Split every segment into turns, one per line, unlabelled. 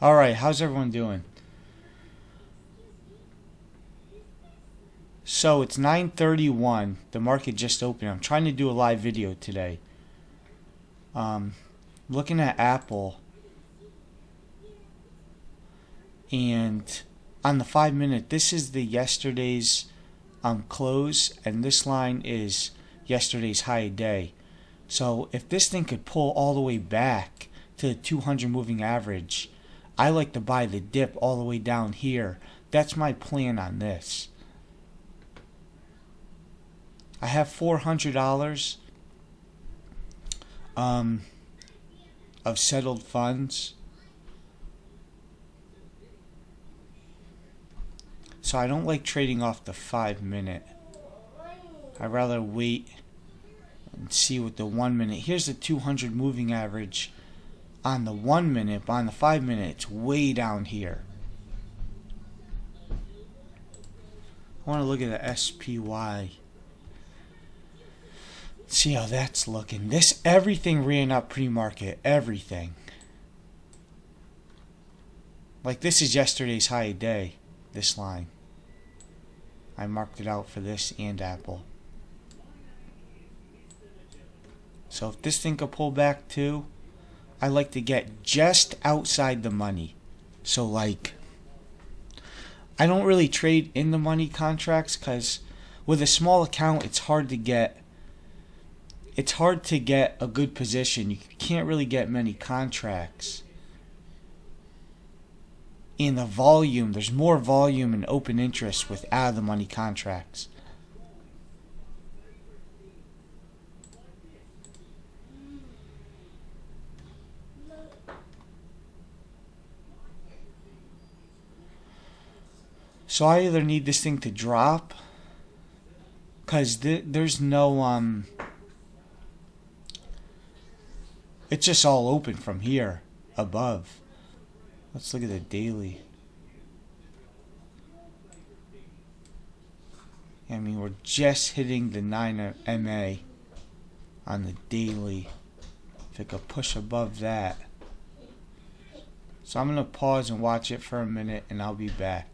Alright, how's everyone doing? So it's 9:31. The market just opened. I'm trying to do a live video today. Um, Looking at Apple, and on the 5 minute, this is the yesterday's close, and this line is yesterday's high day. So if this thing could pull all the way back to the 200 moving average, I like to buy the dip all the way down here. That's my plan on this. I have $400 um, of settled funds. So I don't like trading off the 5 minute. I'd rather wait and see what the 1 minute. Here's the 200 moving average on the 1 minute, but on the 5 minute, it's way down here. I want to look at the SPY. See how that's looking. Everything ran up pre-market. Everything. Like this is yesterday's high day. This line. I marked it out for this and Apple. So if this thing could pull back too, I like to get just outside the money. So like, I don't really trade in the money contracts because with a small account, it's hard to get a good position. You can't really get many contracts. In the volume, there's more volume and open interest with out of the money contracts. So I either need this thing to drop because there's no it's just all open from here above. Let's look at the daily. I mean, we're just hitting the 9 MA on the daily. If it could push above that. So I'm going to pause and watch it for a minute and I'll be back.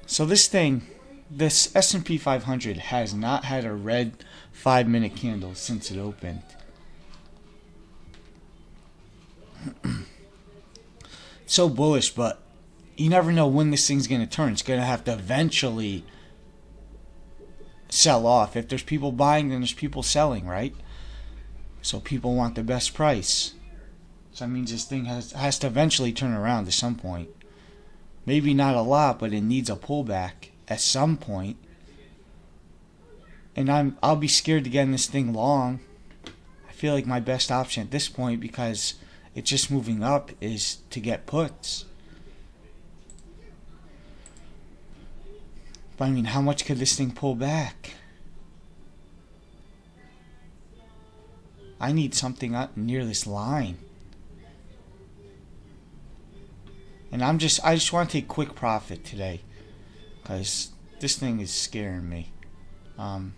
So this S&P 500 has not had a red 5-minute candle since it opened. So bullish, but you never know when this thing's going to turn. It's going to have to eventually sell off. If there's people buying, then there's people selling, right? So people want the best price. So that means this thing has to eventually turn around at some point. Maybe not a lot, but it needs a pullback at some point. And I'll be scared to get in this thing long. I feel like my best option at this point, because it's just moving up, is to get puts. But I mean, how much could this thing pull back? I need something up near this line. And I just want to take quick profit today, because this thing is scaring me. Now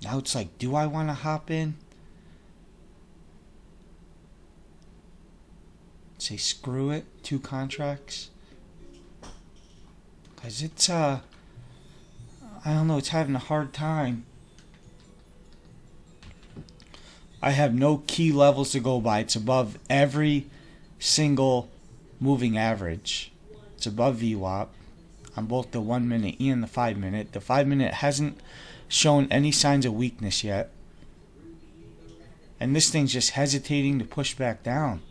it's like, do I want to hop in? Say screw it, 2 contracts. Because it's I don't know, it's having a hard time. I have no key levels to go by. It's above every single moving average. It's above VWAP on both the 1 minute and the 5 minute. The 5 minute hasn't shown any signs of weakness yet. And this thing's just hesitating to push back down.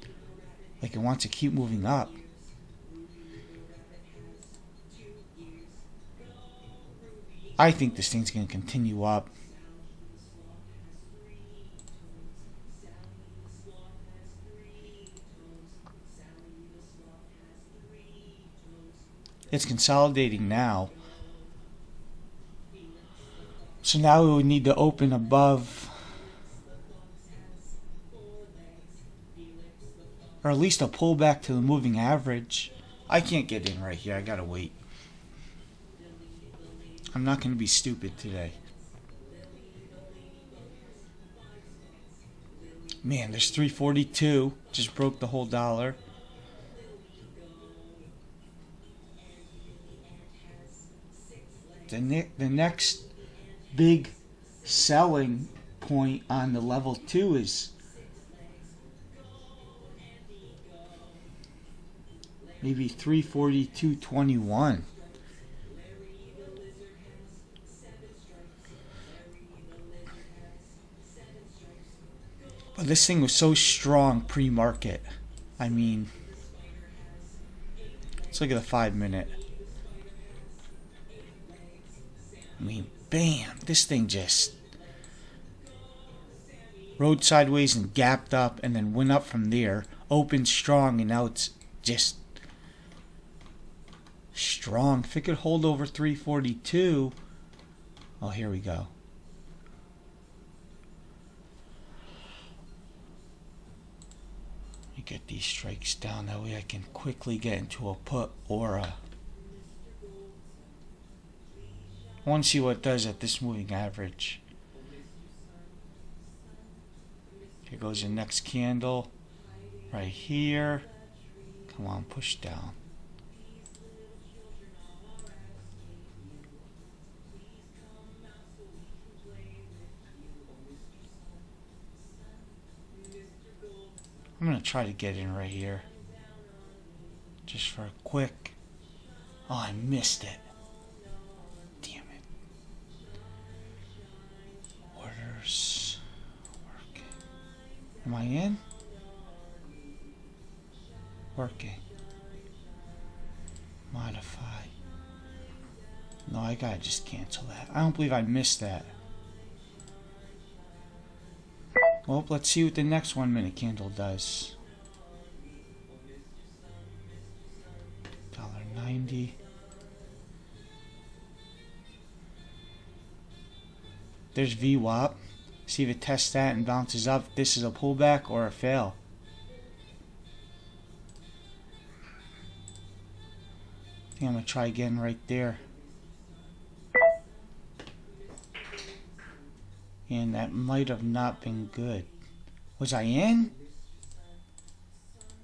Like it wants to keep moving up. I think this thing's going to continue up. It's consolidating now. So now we would need to open above, or at least a pullback to the moving average. I can't get in right here. I gotta wait. I'm not going to be stupid today. Man, there's 342. Just broke the whole dollar. The next big selling point on the level 2 is maybe 342.21. But this thing was so strong pre-market. I mean, let's look at the 5 minute. I mean, bam, this thing just rode sideways and gapped up and then went up from there, opened strong, and now it's just strong. If it could hold over 342, oh, here we go. Let me get these strikes down, that way I can quickly get into a put or a... I want to see what it does at this moving average. Here goes the next candle. Right here. Come on, push down. I'm going to try to get in right here. Just for a quick... Oh, I missed it. Damn it. Orders. Working. Am I in? Working. Modify. No, I gotta just cancel that. I don't believe I missed that. Well, let's see what the next 1 minute candle does. $1.90. There's VWAP. See if it tests that and bounces up. This is a pullback or a fail. I think I'm going to try again right there. And that might have not been good. Was I in?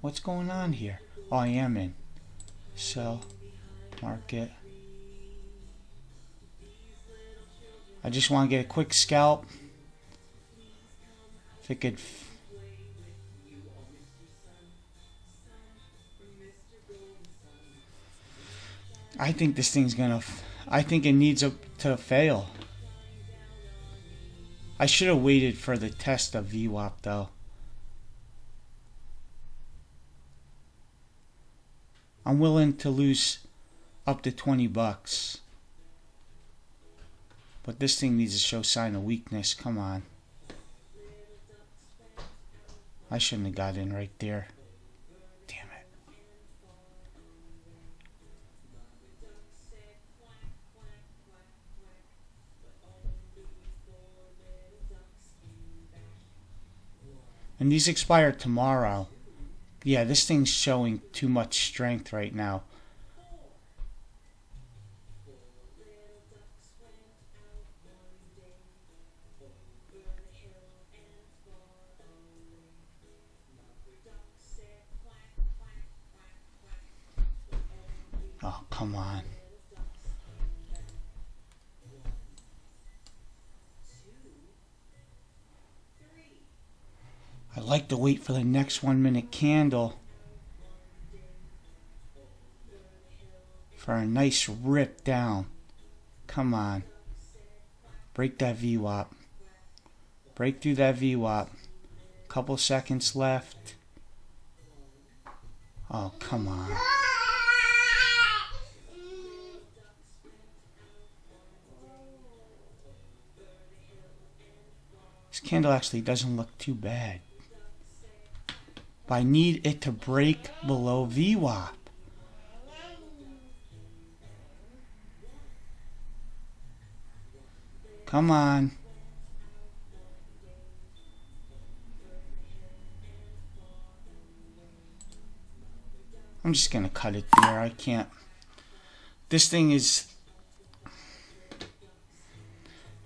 What's going on here? Oh, I am in. Sell. Market. I just want to get a quick scalp. If it could. I think this thing's gonna. I think it needs to fail. I should have waited for the test of VWAP though. I'm willing to lose up to $20. But this thing needs to show sign of weakness. Come on. I shouldn't have got in right there. Damn it. And these expire tomorrow. Yeah, this thing's showing too much strength right now. Oh, come on. I like to wait for the next 1 minute candle for a nice rip down. Come on. Break that VWAP. Break through that VWAP. Couple seconds left. Oh, come on. This candle actually doesn't look too bad. But I need it to break below VWAP. Come on. I'm just going to cut it there. I can't. This thing is...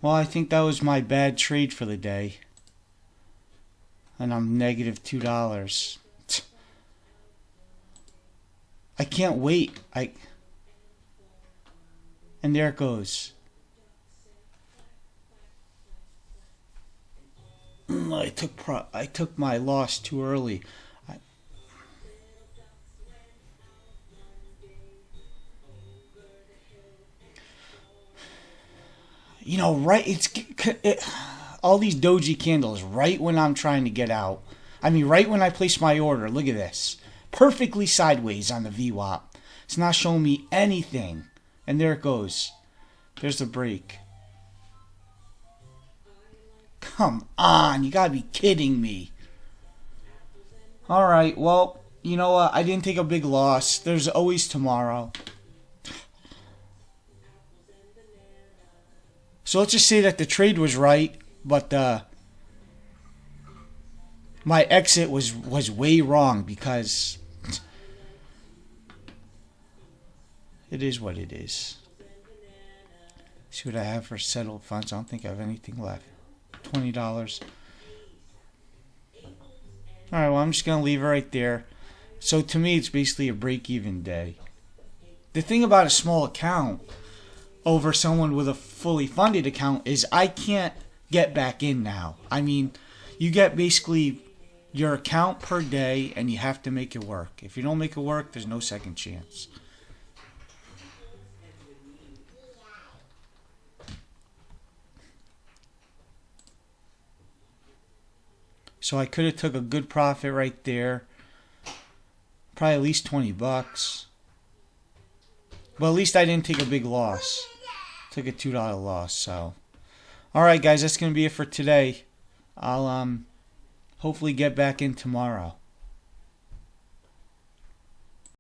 Well, I think that was my bad trade for the day. And I'm negative $2. I can't wait. And there it goes. I took my loss too early. You know, right? All these doji candles right when I'm trying to get out. I mean, right when I place my order. Look at this. Perfectly sideways on the VWAP. It's not showing me anything. And there it goes. There's the break. Come on. You gotta be kidding me. Alright, well, you know what? I didn't take a big loss. There's always tomorrow. So let's just say that the trade was right, but my exit was way wrong because it is what it is. See what I have for settled funds. I don't think I have anything left. $20. Alright, well, I'm just going to leave it right there. So to me, it's basically a break-even day. The thing about a small account over someone with a fully funded account is I can't get back in now. I mean, you get basically your account per day and you have to make it work. If you don't make it work, there's no second chance. So I could have took a good profit right there. Probably at least $20. Well, at least I didn't take a big loss. Took a $2 loss, so. Alright guys, that's going to be it for today. I'll hopefully get back in tomorrow.